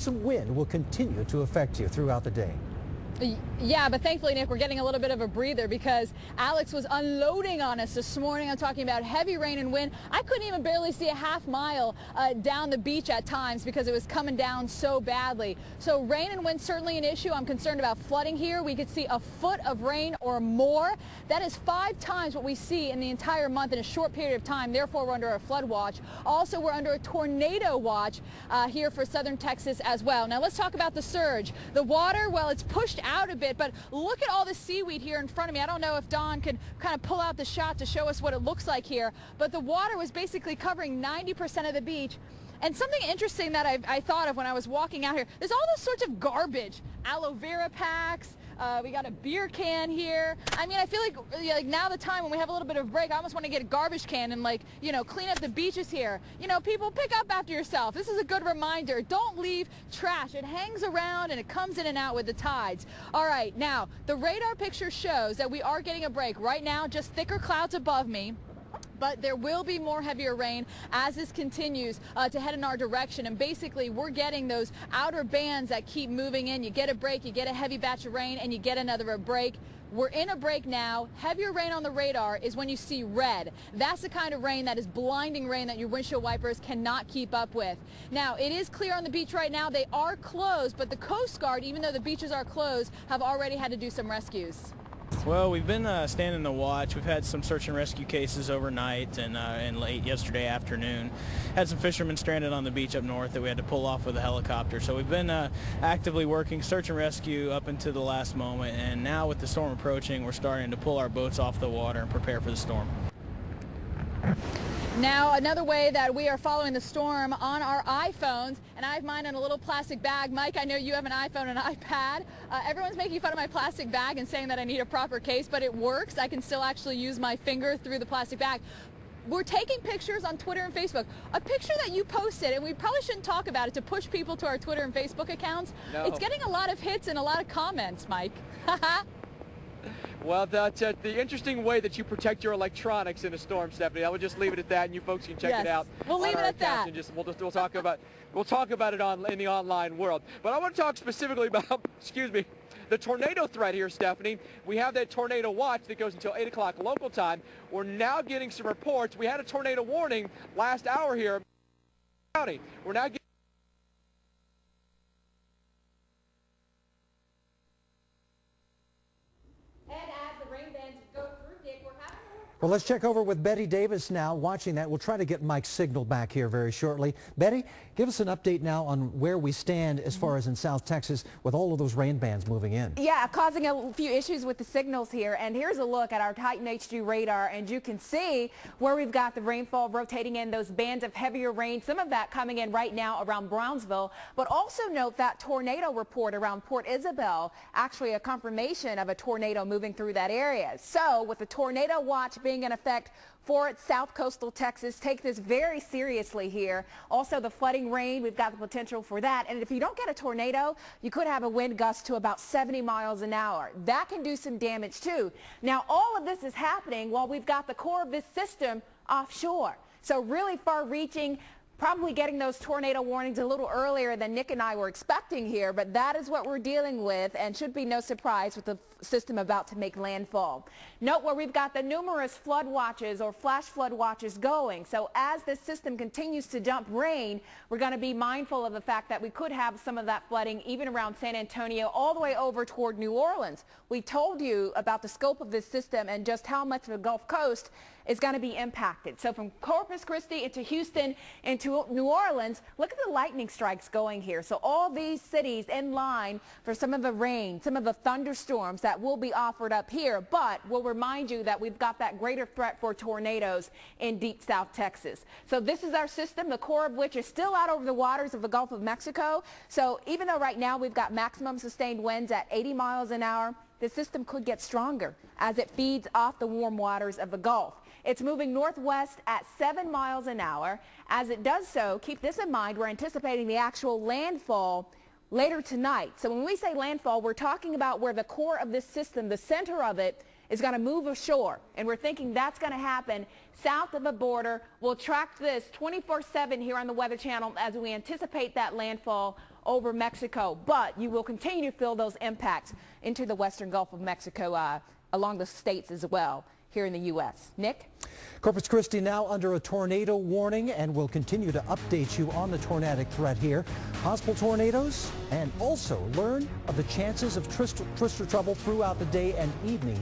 Some wind will continue to affect you throughout the day. Yeah, but thankfully, Nick, we're getting a little bit of a breather because Alex was unloading on us this morning. I'm talking about heavy rain and wind. I couldn't even barely see a half mile down the beach at times because it was coming down so badly. So rain and wind certainly an issue. I'm concerned about flooding here. We could see a foot of rain or more. That is 5 times what we see in the entire month in a short period of time. Therefore, we're under a flood watch. Also, we're under a tornado watch here for southern Texas as well. Now, let's talk about the surge. The water, well, it's pushed out a bit, but look at all the seaweed here in front of me. I don't know if Don could kind of pull out the shot to show us what it looks like here, but the water was basically covering 90% of the beach. And something interesting that I thought of when I was walking out here, there's all those sorts of garbage, aloe vera packs, we got a beer can here. I mean, I feel like now the time when we have a little bit of a break, I almost want to get a garbage can and clean up the beaches here. You know, people, pick up after yourself. This is a good reminder. Don't leave trash. It hangs around and it comes in and out with the tides. All right, now the radar picture shows that we are getting a break. Right now, just thicker clouds above me. But there will be more heavier rain as this continues to head in our direction. And basically, we're getting those outer bands that keep moving in. You get a break, you get a heavy batch of rain, and you get another break. We're in a break now. Heavier rain on the radar is when you see red. That's the kind of rain that is blinding rain that your windshield wipers cannot keep up with. Now, it is clear on the beach right now. They are closed, but the Coast Guard, even though the beaches are closed, have already had to do some rescues. Well, we've been standing the watch. We've had some search and rescue cases overnight and late yesterday afternoon. Had some fishermen stranded on the beach up north that we had to pull off with a helicopter. So we've been actively working search and rescue up until the last moment. And now with the storm approaching, we're starting to pull our boats off the water and prepare for the storm. Now, another way that we are following the storm on our iPhones, and I have mine in a little plastic bag. Mike, I know you have an iPhone and an iPad. Everyone's making fun of my plastic bag and saying that I need a proper case, but it works. I can still actually use my finger through the plastic bag. We're taking pictures on Twitter and Facebook. A picture that you posted, and we probably shouldn't talk about it to push people to our Twitter and Facebook accounts. No. It's getting a lot of hits and a lot of comments, Mike. Well, that's the interesting way that you protect your electronics in a storm, Stephanie. I would just leave it at that, and you folks can check it out. We'll leave it at that. And we'll talk about it in the online world. But I want to talk specifically about, excuse me, the tornado threat here, Stephanie. We have that tornado watch that goes until 8 o'clock local time. We're now getting some reports. We had a tornado warning last hour here in County. We're now getting Well, let's check over with Betty Davis now, watching that. We'll try to get Mike's signal back here very shortly. Betty, give us an update now on where we stand as far as in South Texas with all of those rain bands moving in. Yeah, causing a few issues with the signals here. And here's a look at our Titan HG radar, and you can see where we've got the rainfall rotating in, those bands of heavier rain, some of that coming in right now around Brownsville. But also note that tornado report around Port Isabel, actually a confirmation of a tornado moving through that area. So with the tornado watch being in effect for South Coastal Texas, take this very seriously here. Also the flooding rain, we've got the potential for that. And if you don't get a tornado, you could have a wind gust to about 70 miles an hour. That can do some damage too. Now all of this is happening while we've got the core of this system offshore. So really far reaching, probably getting those tornado warnings a little earlier than Nick and I were expecting here, but that is what we're dealing with and should be no surprise with the system about to make landfall. Note where we've got the numerous flood watches or flash flood watches going. So as this system continues to dump rain, we're going to be mindful of the fact that we could have some of that flooding even around San Antonio all the way over toward New Orleans. We told you about the scope of this system and just how much of the Gulf Coast is going to be impacted. So from Corpus Christi into Houston into New Orleans, look at the lightning strikes going here. So all these cities in line for some of the rain, some of the thunderstorms that will be offered up here, but we'll remind you that we've got that greater threat for tornadoes in deep South Texas. So this is our system, the core of which is still out over the waters of the Gulf of Mexico. So even though right now we've got maximum sustained winds at 80 miles an hour, the system could get stronger as it feeds off the warm waters of the Gulf. It's moving northwest at 7 miles an hour. As it does so, keep this in mind, we're anticipating the actual landfall later tonight. So when we say landfall, we're talking about where the core of this system, the center of it, is going to move ashore. And we're thinking that's going to happen south of the border. We'll track this 24/7 here on the Weather Channel as we anticipate that landfall over Mexico, but you will continue to feel those impacts into the western Gulf of Mexico along the states as well here in the U.S. Nick? Corpus Christi now under a tornado warning, and we'll continue to update you on the tornadic threat here. Possible tornadoes, and also learn of the chances of twister trouble throughout the day and evening here.